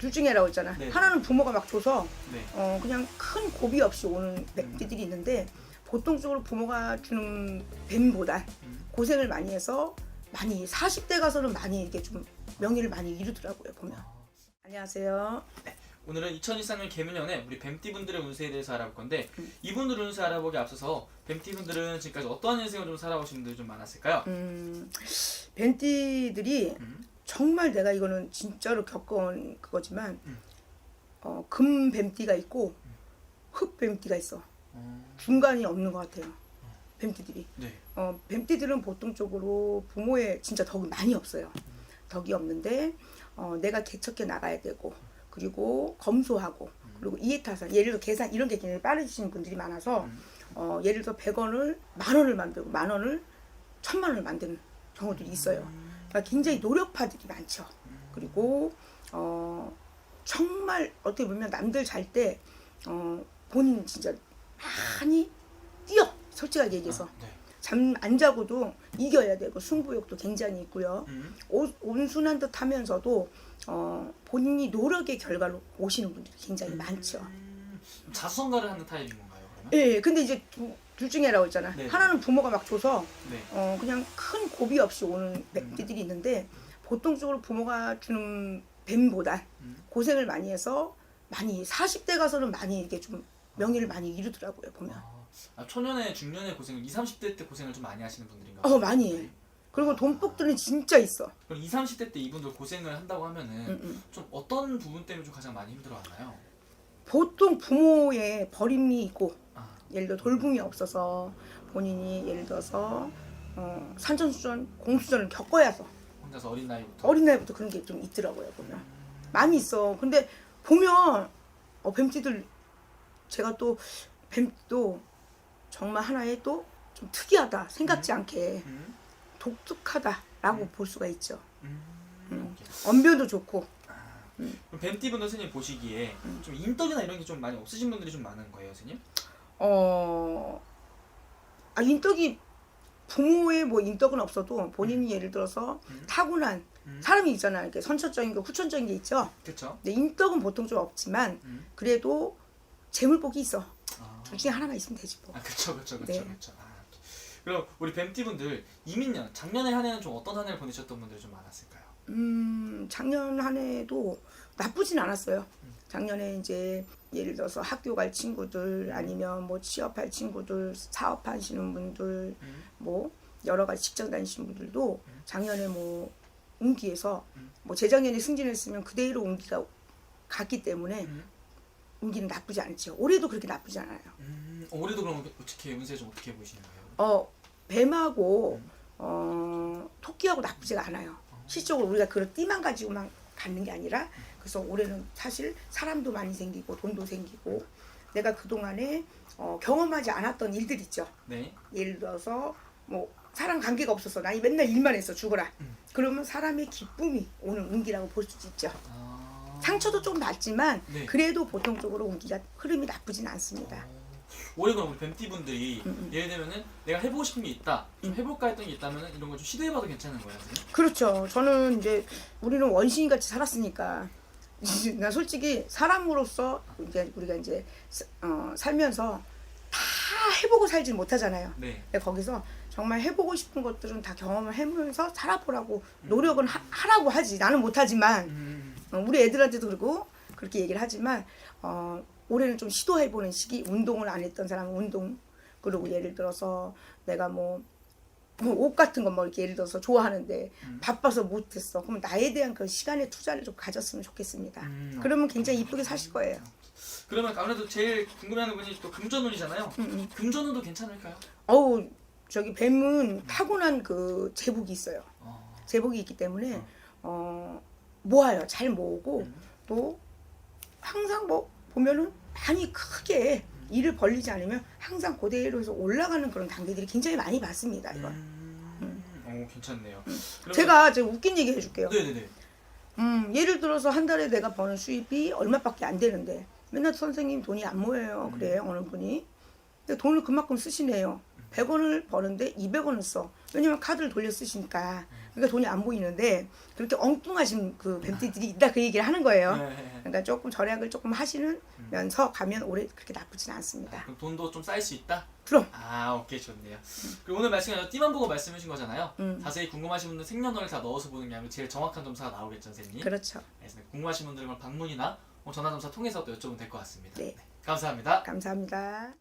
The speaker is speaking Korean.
둘 중에 라고 했잖아. 네. 하나는 부모가 막 줘서 네. 그냥 큰 고비 없이 오는 뱀띠들이 있는데, 보통적으로 부모가 주는 뱀보다 고생을 많이 해서 많이 40대 가서는 많이 이게 좀 명예를 많이 이루더라고요, 보면. 안녕하세요. 오늘은 2023년 개묘년에 우리 뱀띠분들의 운세에 대해서 알아볼 건데 이분들 운세 알아보기 앞서서 뱀띠분들은 지금까지 어떠한 인생을 좀 살아오신 분들이 좀 많았을까요? 뱀띠들이 정말 내가 이거는 진짜로 겪어온 그거지만 금 뱀띠가 있고 흑 뱀띠가 있어. 중간이 없는 것 같아요, 뱀띠들이. 네. 뱀띠들은 보통적으로 부모의 진짜 덕이 많이 없어요. 덕이 없는데 내가 개척해 나가야 되고, 그리고 검소하고, 그리고 이해타산, 예를 들어 계산 이런 게 굉장히 빠르신 분들이 많아서 예를 들어 100원을 10,000원을 만들고 10,000원을 1,000,000원을 만드는 경우들이 있어요. 그러니까 굉장히 노력파들이 많죠. 그리고 정말 어떻게 보면 남들 잘 때 본인 진짜 많이 뛰어, 솔직하게 얘기해서. 네. 잠 안 자고도 이겨야 되고 승부욕도 굉장히 있고요. 온순한 듯 하면서도 본인이 노력의 결과로 오시는 분들이 굉장히 많죠. 자수성가를 하는 타입인 건가요, 그러면? 예, 근데 이제 둘 중에 라고 했잖아. 네. 하나는 부모가 막 줘서 네. 그냥 큰 고비 없이 오는 뱀들이 있는데, 보통적으로 부모가 주는 뱀보다 고생을 많이 해서 많이 40대 가서는 많이 이게 좀 명예를 많이 이루더라고요, 보면. 초년에 중년에 고생을 20, 30대 때 고생을 좀 많이 하시는 분들인가요? 많이 해. 그리고 돈복들은 진짜 있어. 그럼 20, 30대 때 이분들 고생을 한다고 하면은 좀 어떤 부분 때문에 좀 가장 많이 힘들어하나요? 보통 부모의 버림이 있고, 아, 예를 들어 돌봄이 없어서 본인이 예를 들어서 산전수전, 공수전을 겪어야서 혼자서 어린 나이부터. 어린 나이부터 그런 게 좀 있더라고요, 보면. 많이 있어. 근데 보면 뱀띠들, 제가 또 뱀도 정말 하나의 또 좀 특이하다, 생각지 않게 독특하다라고 볼 수가 있죠. 언변도 좋고. 그럼 뱀띠분들 스님 보시기에 좀 인덕이나 이런 게 좀 많이 없으신 분들이 좀 많은 거예요, 스님? 인덕이, 부모의 뭐 인덕은 없어도 본인이 예를 들어서 타고난 사람이 있잖아요. 이렇게 선천적인 게 후천적인 게 있죠. 그렇죠. 근데 인덕은 보통 좀 없지만 그래도 재물복이 있어. 둘 중에 하나가 있으면 되지 뭐. 그렇죠. 네. 그럼 우리 뱀띠분들 이민년, 작년에 한 해는 좀 어떤 한 해를 보내셨던 분들이 좀 많았을까요? 작년 한 해도 나쁘진 않았어요. 작년에 이제 예를 들어서 학교 갈 친구들, 아니면 뭐 취업할 친구들, 사업하시는 분들, 뭐 여러 가지 직장 다니시는 분들도 작년에 뭐 운기에서 뭐 재작년에 승진했으면 그대로 운기가 갔기 때문에 운기는 나쁘지 않죠. 올해도 그렇게 나쁘지 않아요. 올해도 그럼 어떻게 운세 좀 어떻게 보시나요? 뱀하고 토끼하고 나쁘지가 않아요. 실적으로 우리가 그런 띠만 가지고만 갖는 게 아니라, 그래서 올해는 사실 사람도 많이 생기고 돈도 생기고, 내가 그동안에 경험하지 않았던 일들 있죠. 네. 예를 들어서 뭐 사람 관계가 없어서 나 맨날 일만 했어, 죽어라. 그러면 사람의 기쁨이 오는 운기라고 볼 수 있죠. 상처도 좀 났지만 네. 그래도 보통적으로 운기가 흐름이 나쁘진 않습니다. 올해 그럼 우리 뱀띠분들이 예를 들면은 내가 해보고 싶은 게 있다, 좀 해볼까 했던 게 있다면은 이런 거 좀 시도해봐도 괜찮은 거예요, 선생님? 그렇죠. 저는 이제 우리는 원시인 같이 살았으니까, 나 솔직히 사람으로서 이제 우리가 이제 살면서 다 해보고 살지 못하잖아요. 네. 근데 거기서 정말 해보고 싶은 것들은 다 경험을 해보면서 살아보라고 노력은 하라고 하지. 나는 못하지만 우리 애들한테도 그러고 그렇게 얘기를 하지만 올해는 좀 시도해보는 시기. 운동을 안 했던 사람은 운동, 그리고 예를 들어서 내가 뭐 옷 같은 거 뭐 이렇게 예를 들어서 좋아하는데 바빠서 못했어. 그럼 나에 대한 그 시간의 투자를 좀 가졌으면 좋겠습니다. 그러면 굉장히 이쁘게 사실 거예요. 그러면 아무래도 제일 궁금해하는 분이 또 금전운이잖아요. 금전운도 괜찮을까요? 저기 뱀은 타고난 그 제복이 있어요. 제복이 있기 때문에 모아요. 잘 모으고, 또 항상 뭐 보면은 많이 크게 일을 벌리지 않으면 항상 그대로 해서 올라가는 그런 단계들이 굉장히 많이 봤습니다. 이건. 괜찮네요. 제가 웃긴 얘기 해줄게요. 네네네. 예를 들어서 한 달에 내가 버는 수입이 얼마밖에 안 되는데 맨날 선생님 돈이 안 모여요. 그래, 어느 분이. 근데 돈을 그만큼 쓰시네요. 100원을 버는데 200원을 써. 왜냐면 카드를 돌려 쓰시니까. 그러니까 돈이 안 보이는데, 그렇게 엉뚱하신 그 뱀띠들이 있다, 그 얘기를 하는 거예요. 그러니까 조금 절약을 조금 하시면서 가면 올해 그렇게 나쁘진 않습니다. 그럼 돈도 좀 쌓일 수 있다? 그럼. 오케이, 좋네요. 그리고 오늘 말씀하신 띠만 보고 말씀하신 거잖아요. 음. 자세히 궁금하신 분들 생년월일 다 넣어서 보는 게 아니고 제일 정확한 점사가 나오겠죠, 선생님? 그렇죠. 알겠습니다. 궁금하신 분들은 방문이나 전화 점사 통해서 또 여쭤보면 될 것 같습니다. 네. 감사합니다. 감사합니다.